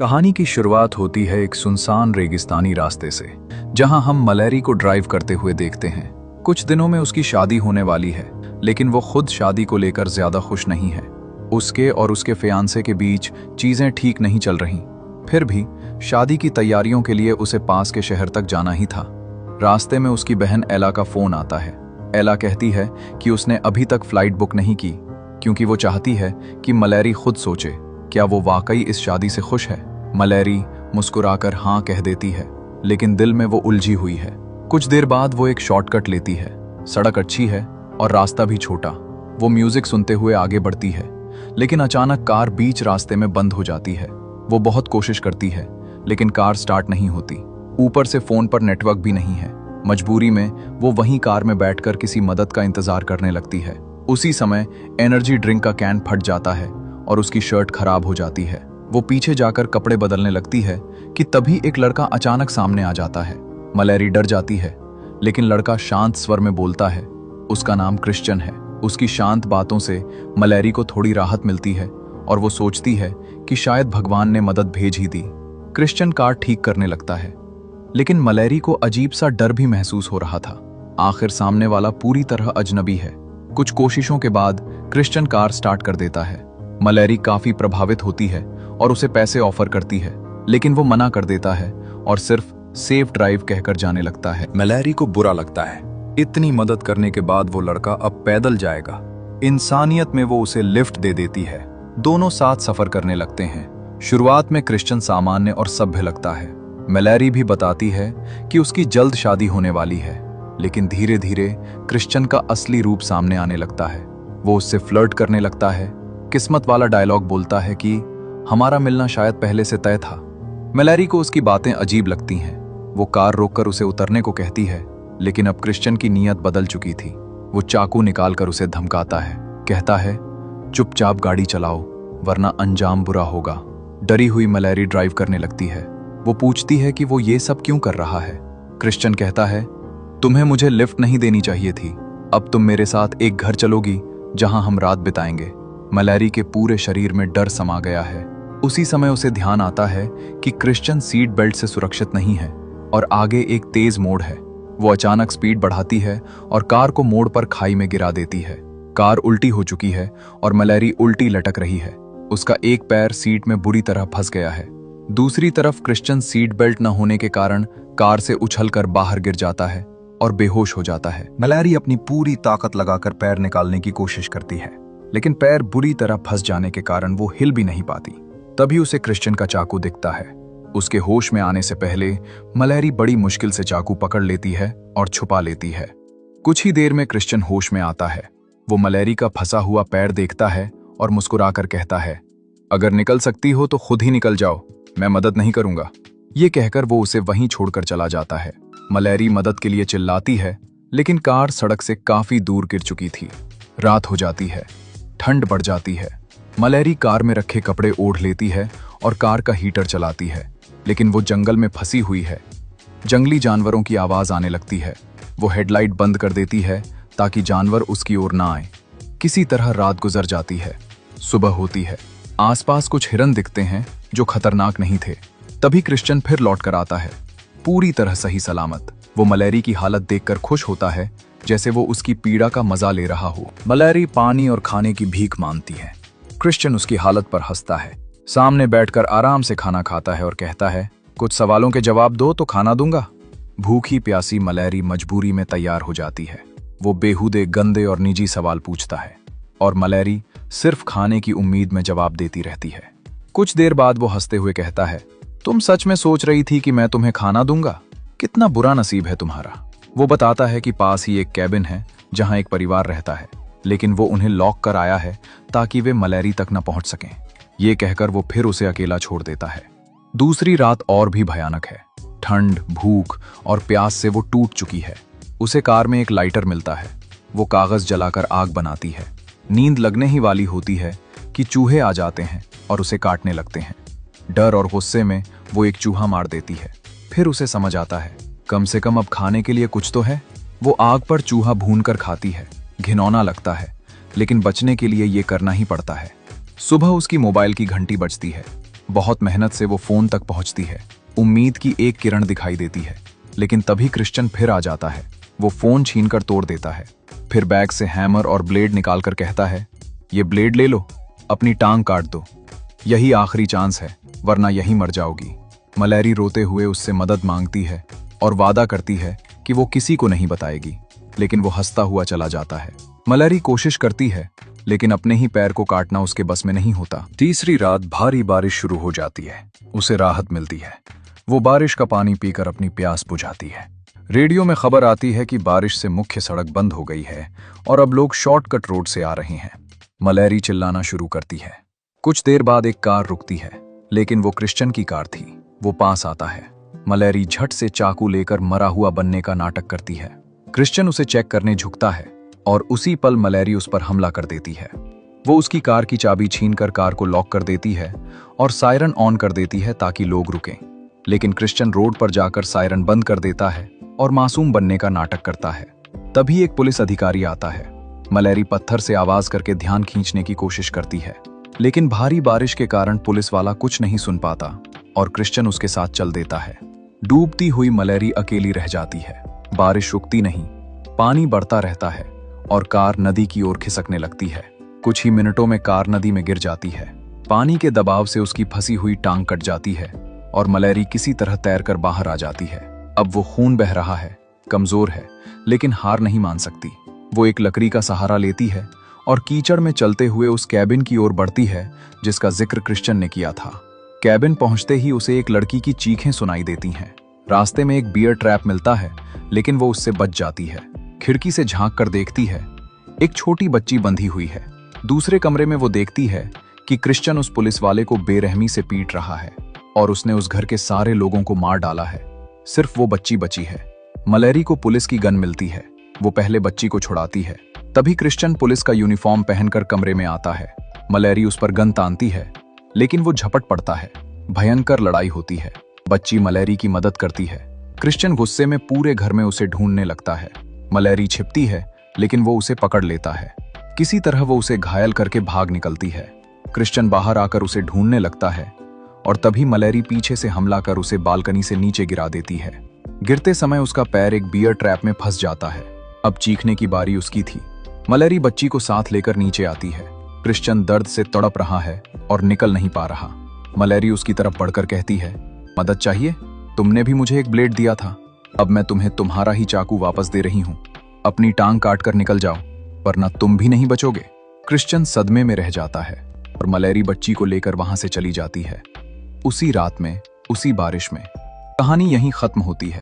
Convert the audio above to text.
कहानी की शुरुआत होती है एक सुनसान रेगिस्तानी रास्ते से, जहां हम मलैरी को ड्राइव करते हुए देखते हैं। कुछ दिनों में उसकी शादी होने वाली है, लेकिन वो खुद शादी को लेकर ज्यादा खुश नहीं है। उसके और उसके फियांसे के बीच चीजें ठीक नहीं चल रहीं। फिर भी शादी की तैयारियों के लिए उसे पास के शहर तक जाना ही था। रास्ते में उसकी बहन एला का फोन आता है। एला कहती है कि उसने अभी तक फ्लाइट बुक नहीं की, क्योंकि वो चाहती है कि मलैरी खुद सोचे क्या वो वाकई इस शादी से खुश है। मलैरी मुस्कुराकर हाँ कह देती है, लेकिन दिल में वो उलझी हुई है। कुछ देर बाद वो एक शॉर्टकट लेती है। सड़क अच्छी है और रास्ता भी छोटा। वो म्यूजिक सुनते हुए आगे बढ़ती है, लेकिन अचानक कार बीच रास्ते में बंद हो जाती है। वो बहुत कोशिश करती है, लेकिन कार स्टार्ट नहीं होती। ऊपर से फोन पर नेटवर्क भी नहीं है। मजबूरी में वो वहीं कार में बैठकर किसी मदद का इंतजार करने लगती है। उसी समय एनर्जी ड्रिंक का कैन फट जाता है और उसकी शर्ट खराब हो जाती है। वो पीछे जाकर कपड़े बदलने लगती है कि तभी एक लड़का अचानक सामने आ जाता है। मलैरी डर जाती है, लेकिन लड़का शांत स्वर में बोलता है। उसका नाम क्रिश्चियन है। उसकी शांत बातों से मलैरी को थोड़ी राहत मिलती है और वो सोचती है कि शायद भगवान ने मदद भेज ही दी। क्रिश्चियन कार ठीक करने लगता है, लेकिन मलैरी को अजीब सा डर भी महसूस हो रहा था। आखिर सामने वाला पूरी तरह अजनबी है। कुछ कोशिशों के बाद क्रिश्चियन कार स्टार्ट कर देता है। मलैरी काफी प्रभावित होती है और उसे पैसे ऑफर करती है, लेकिन वो मना कर देता है और सिर्फ सेफ ड्राइव कहकर जाने लगता है। मलैरी को बुरा लगता है। इतनी मदद करने के बाद वो लड़का अब पैदल जाएगा। इंसानियत में वो उसे लिफ्ट दे देती है। दोनों साथ सफर करने लगते हैं। शुरुआत में क्रिश्चियन सामान्य और सभ्य लगता है। मलैरी भी बताती है कि उसकी जल्द शादी होने वाली है, लेकिन धीरे धीरे क्रिश्चियन का असली रूप सामने आने लगता है। वो उससे फ्लर्ट करने लगता है, किस्मत वाला डायलॉग बोलता है कि हमारा मिलना शायद पहले से तय था। मलैरी को उसकी बातें अजीब लगती हैं। वो कार रोककर उसे उतरने को कहती है, लेकिन अब क्रिश्चियन की नीयत बदल चुकी थी। वो चाकू निकालकर उसे धमकाता है, कहता है चुपचाप गाड़ी चलाओ वरना अंजाम बुरा होगा। डरी हुई मलैरी ड्राइव करने लगती है। वो पूछती है कि वो ये सब क्यों कर रहा है। क्रिश्चियन कहता है तुम्हें मुझे लिफ्ट नहीं देनी चाहिए थी। अब तुम मेरे साथ एक घर चलोगी जहां हम रात बिताएंगे। मलैरी के पूरे शरीर में डर समा गया है। उसी समय उसे ध्यान आता है कि क्रिश्चियन सीट बेल्ट से सुरक्षित नहीं है और आगे एक तेज मोड़ है। वो अचानक स्पीड बढ़ाती है और कार को मोड़ पर खाई में गिरा देती है। कार उल्टी हो चुकी है और मलैरी उल्टी लटक रही है। उसका एक पैर सीट में बुरी तरह फंस गया है। दूसरी तरफ क्रिश्चियन सीट बेल्ट न होने के कारण कार से उछलकर बाहर गिर जाता है और बेहोश हो जाता है। मलैरी अपनी पूरी ताकत लगाकर पैर निकालने की कोशिश करती है, लेकिन पैर बुरी तरह फंस जाने के कारण वो हिल भी नहीं पाती। तभी उसे क्रिश्चियन का चाकू दिखता है। उसके होश में आने से पहले मलैरी बड़ी मुश्किल से चाकू पकड़ लेती है और छुपा लेती है। कुछ ही देर में क्रिश्चियन होश में आता है। वो मलैरी का फंसा हुआ पैर देखता है और मुस्कुराकर कहता है अगर निकल सकती हो तो खुद ही निकल जाओ, मैं मदद नहीं करूंगा। ये कहकर वो उसे वहीं छोड़कर चला जाता है। मलैरी मदद के लिए चिल्लाती है, लेकिन कार सड़क से काफी दूर गिर चुकी थी। रात हो जाती है, ठंड बढ़ जाती है। मलैरी कार में रखे कपड़े ओढ़ लेती है और कार का हीटर चलाती है, लेकिन वो जंगल में फंसी हुई है। जंगली जानवरों की आवाज आने लगती है। वो हेडलाइट बंद कर देती है ताकि जानवर उसकी ओर ना आए। किसी तरह रात गुजर जाती है। सुबह होती है। आसपास कुछ हिरन दिखते हैं जो खतरनाक नहीं थे। तभी क्रिश्चियन फिर लौट कर आता है, पूरी तरह सही सलामत। वो मलैरी की हालत देखकर खुश होता है, जैसे वो उसकी पीड़ा का मजा ले रहा हो। मलैरी पानी और खाने की भीख मांगती है। क्रिश्चियन उसकी हालत पर हंसता है। सामने बैठकर आराम से खाना खाता है और कहता है कुछ सवालों के जवाब दो तो खाना दूंगा। भूखी प्यासी मलैरी मजबूरी में तैयार हो जाती है। वो बेहुदे गंदे और निजी सवाल पूछता है और मलैरी सिर्फ खाने की उम्मीद में जवाब देती रहती है। कुछ देर बाद वो हंसते हुए कहता है तुम सच में सोच रही थी कि मैं तुम्हें खाना दूंगा? कितना बुरा नसीब है तुम्हारा। वो बताता है कि पास ही एक कैबिन है जहां एक परिवार रहता है, लेकिन वो उन्हें लॉक कर आया है ताकि वे मलैरी तक न पहुंच सकें। ये कहकर वो फिर उसे अकेला छोड़ देता है। दूसरी रात और भी भयानक है। ठंड, भूख और प्यास से वो टूट चुकी है। उसे कार में एक लाइटर मिलता है। वो कागज जलाकर आग बनाती है। नींद लगने ही वाली होती है कि चूहे आ जाते हैं और उसे काटने लगते हैं। डर और गुस्से में वो एक चूहा मार देती है। फिर उसे समझ आता है कम से कम अब खाने के लिए कुछ तो है। वो आग पर चूहा भूनकर खाती है। घिनौना लगता है, लेकिन बचने के लिए ये करना ही पड़ता है। सुबह उसकी मोबाइल की घंटी बजती है। बहुत मेहनत से वो फोन तक पहुंचती है। उम्मीद की एक किरण दिखाई देती है, लेकिन तभी क्रिश्चियन फिर आ जाता है। वो फोन छीनकर तोड़ देता है, फिर बैग से हैमर और ब्लेड निकालकर कहता है, ये ब्लेड ले लो, अपनी टांग काट दो, यही आखिरी चांस है, वरना यही मर जाओगी। मलैरी रोते हुए उससे मदद मांगती है और वादा करती है कि वो किसी को नहीं बताएगी, लेकिन वो हंसता हुआ चला जाता है। मलैरी कोशिश करती है, लेकिन अपने ही पैर को काटना उसके बस में नहीं होता। तीसरी रात भारी बारिश शुरू हो जाती है। उसे राहत मिलती है। वो बारिश का पानी पीकर अपनी प्यास बुझाती है। रेडियो में खबर आती है कि बारिश से मुख्य सड़क बंद हो गई है और अब लोग शॉर्टकट रोड से आ रहे हैं। मलैरी चिल्लाना शुरू करती है। कुछ देर बाद एक कार रुकती है, लेकिन वो क्रिश्चियन की कार थी। वो पास आता है। मलैरी झट से चाकू लेकर मरा हुआ बनने का नाटक करती है। क्रिश्चियन उसे चेक करने झुकता है और उसी पल मलैरी उस पर हमला कर देती है। वो उसकी कार की चाबी छीनकर कार को लॉक कर देती है और सायरन ऑन कर देती है ताकि लोग रुकें। लेकिन क्रिश्चियन रोड पर जाकर सायरन बंद कर देता है और मासूम बनने का नाटक करता है। तभी एक पुलिस अधिकारी आता है। मलैरी पत्थर से आवाज करके ध्यान खींचने की कोशिश करती है, लेकिन भारी बारिश के कारण पुलिस वाला कुछ नहीं सुन पाता और क्रिश्चियन उसके साथ चल देता है। डूबती हुई मलैरी अकेली रह जाती है। बारिश रुकती नहीं, पानी बढ़ता रहता है और कार नदी की ओर खिसकने लगती है। कुछ ही मिनटों में कार नदी में गिर जाती है। पानी के दबाव से उसकी फंसी हुई टांग कट जाती है और मलैरी किसी तरह तैरकर बाहर आ जाती है। अब वो खून बह रहा है, कमजोर है, लेकिन हार नहीं मान सकती। वो एक लकड़ी का सहारा लेती है और कीचड़ में चलते हुए उस कैबिन की ओर बढ़ती है जिसका जिक्र क्रिश्चियन ने किया था। कैबिन पहुंचते ही उसे एक लड़की की चीखें सुनाई देती हैं। रास्ते में एक बियर ट्रैप मिलता है, लेकिन वो उससे बच जाती है। खिड़की से झांक कर देखती है, एक छोटी बच्ची बंधी हुई है। दूसरे कमरे में वो देखती है कि क्रिश्चियन उस पुलिस वाले को बेरहमी से पीट रहा है और उसने उस घर के सारे लोगों को मार डाला है। सिर्फ वो बच्ची बची है। मलैरी को पुलिस की गन मिलती है। वो पहले बच्ची को छुड़ाती है। तभी क्रिश्चियन पुलिस का यूनिफॉर्म पहनकर कमरे में आता है। मलैरी उस पर गन तानती है, लेकिन वो झपट पड़ता है। भयंकर लड़ाई होती है। बच्ची मलैरी की मदद करती है। क्रिश्चियन गुस्से में पूरे घर में उसे ढूंढने लगता है। मलैरी छिपती है, लेकिन वो उसे पकड़ लेता है। किसी तरह वो उसे घायल करके भाग निकलती है। क्रिश्चियन बाहर आकर उसे ढूंढने लगता है और तभी मलैरी पीछे से हमला कर उसे बालकनी से नीचे गिरा देती है। गिरते समय उसका पैर एक बियर ट्रैप में फंस जाता है। अब चीखने की बारी उसकी थी। मलैरी बच्ची को साथ लेकर नीचे आती है। क्रिश्चियन दर्द से तड़प रहा है और निकल नहीं पा रहा। मलैरी उसकी तरफ बढ़कर कहती है, मदद चाहिए? तुमने भी मुझे एक ब्लेड दिया था, अब मैं तुम्हें तुम्हारा ही चाकू वापस दे रही हूं। अपनी टांग काट कर निकल जाओ, वरना तुम भी नहीं बचोगे। क्रिश्चियन सदमे में रह जाता है और मलैरी बच्ची को लेकर वहां से चली जाती है। उसी रात में, उसी बारिश में कहानी यहीं खत्म होती है।